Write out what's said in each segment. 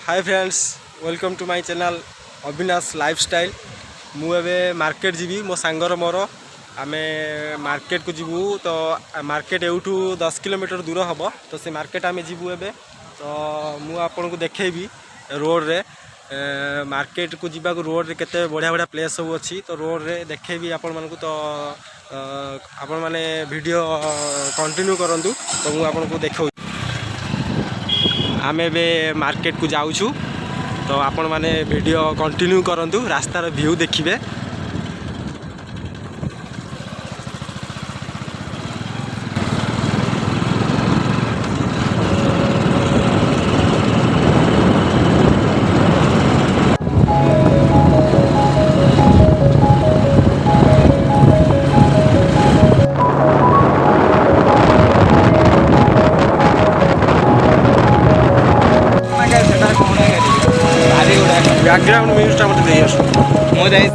Hi friends, welcome to my channel Avinash lifestyle. मुझे market जीवी मो सांगर मोर आम मार्केट को जीवु। तो मार्केट एठू 10 किलोमीटर दूर हम। तो से मार्केट आम जीवु एबे। तो मु आपन को देखेबी रोड रे मार्केट को जीवा रोड रे केते बढ़िया बढ़िया प्लेस सब अच्छी। तो रोड रे देखेबी आपण मानकु। तो आपण माने वीडियो कंटिन्यू करंतु। तो मु आपन को देखौ आम ए मार्केट को जाऊँ। तो आपण माने वीडियो कंटिन्यू करंतु, रास्तार व्यू देखिए। बैकग्राउंड म्यूजिक मत दे आस मो जाई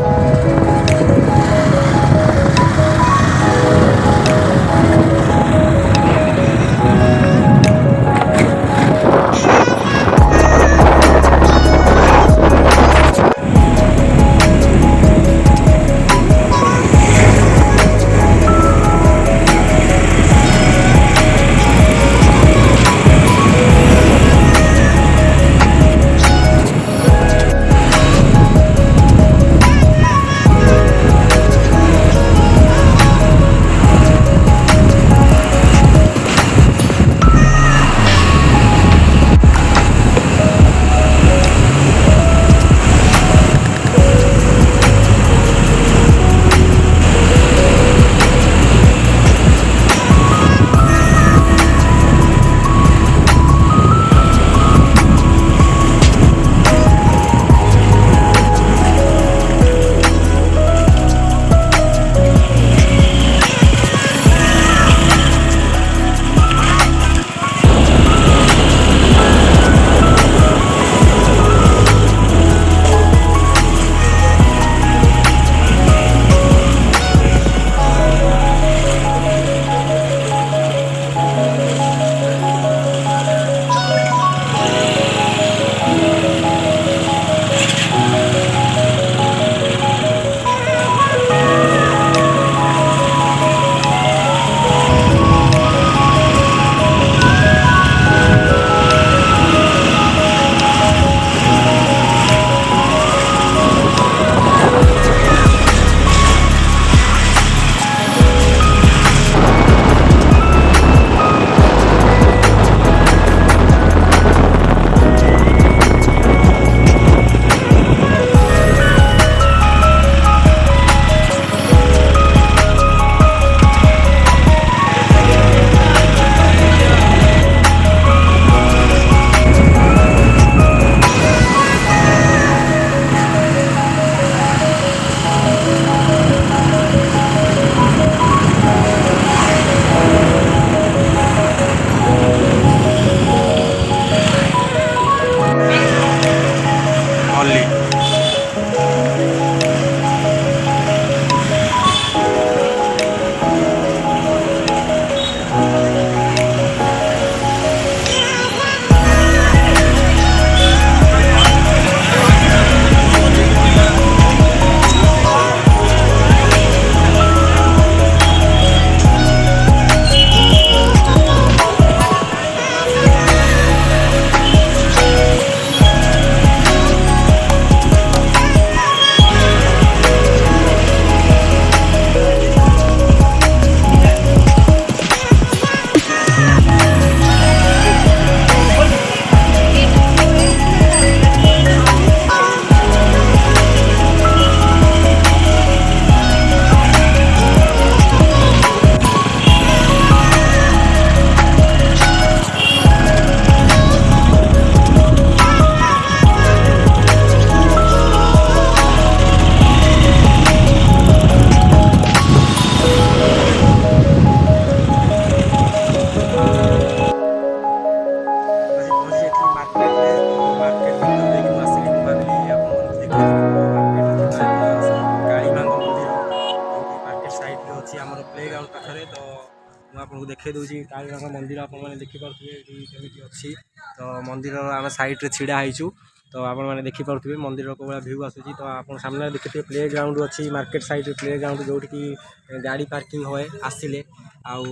देखे दूसरी कालीमाँ मंदिर आपने देखिपे केमी अच्छी तो मंदिर आम सैड्रे ढड़ा होइचु तो आपने देखिपे मंदिर को भाया भ्यू आसूँ तो आप सामने देखिए प्ले ग्राउंड अच्छी मार्केट साइड प्ले ग्राउंड जो कि गाड़ी पार्किंग हुए आसिले आउ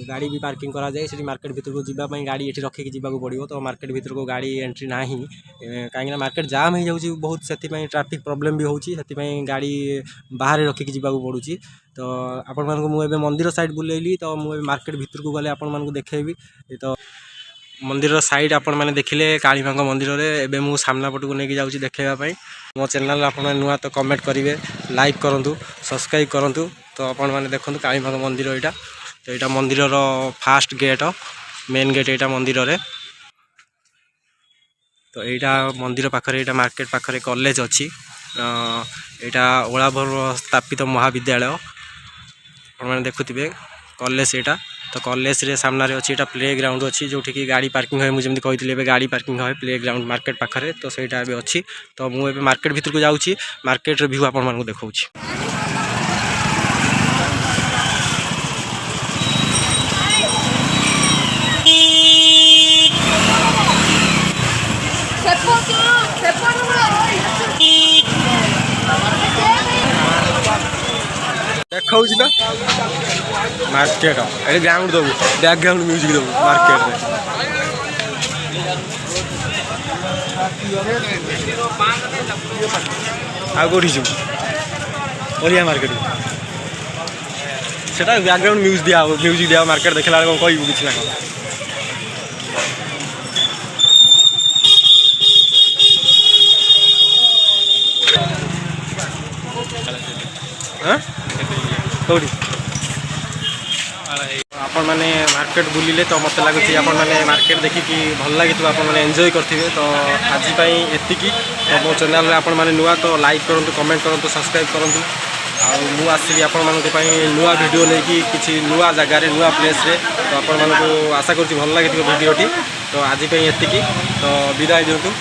गाड़ी भी पार्किंग करा जाए से मार्केट भीतर को जीवाई गाड़ी ये रखिकी जावाक पड़ो तो मार्केट भीतर को गाड़ी एंट्री ना कहीं मार्केट जाम हो जाऊँगी बहुत से ट्रैफिक प्रॉब्लम भी होची गाड़ी बाहर रखिकी जावाक पड़ुची तो आपण मानक मुझे मंदिर साइड बुलेली तो मुझे मार्केट भीतर को गले आपण मानक देखेबी तो मंदिर साइड आपण मैंने देखिले कालीमाँ मंदिर में एवं मुझे सामना पट को लेकिन जाऊँगी देखापी मो चैनल आप नुआ तो कमेंट करेंगे लाइक करूँ सब्सक्राइब करूँ तो आपण मैंने देखूँ कालीमाँ मंदिर यहाँ तो यहाँ मंदिर फास्ट गेट मेन गेट यहाँ मंदिर रे तो यहाँ मंदिर पाखरे यहाँ मार्केट पाखरे कॉलेज अच्छी यहाँ ओलाभर स्थापित महाविद्यालय मैंने देखुवे कॉलेज यहाँ तो कॉलेज रे सामने अच्छी यहाँ प्ले ग्राउंड अच्छी जो कि गाड़ी पार्किंग है मुझे कही गाड़ी पार्किंग है प्ले ग्राउंड मार्केट पाखरे तो सहीटा भी अच्छी तो मुझे मार्केट भीतर को जाऊँगी मार्केट व्यू आपको देखा देखा ना मार्केट ये ग्राउंड दबू बैकग्राउंड म्यूजिक दबू मार्केट आउटी ओडिया मार्केट से बैकग्राउंड म्यूजिक दिया मार्केट देखला कहू कि ना कौटी आपण मैंने मार्केट बुलिले तो मत लगुच आपण मैंने मार्केट देखिकी भल लगी आप एंजॉय करेंगे तो आज एतिकी तो मो चैनल आपण मैंने नुआ तो लाइक करूँ कमेंट करूँ सब्सक्राइब करूँ आसवि आपण नुआ वीडियो लेकिन किसी नुआ जगार नुआ प्लेस रे तो आपण आशा करूँ भल लगी वीडियोटी तो आज एतिकी तो विदाय दिंतु।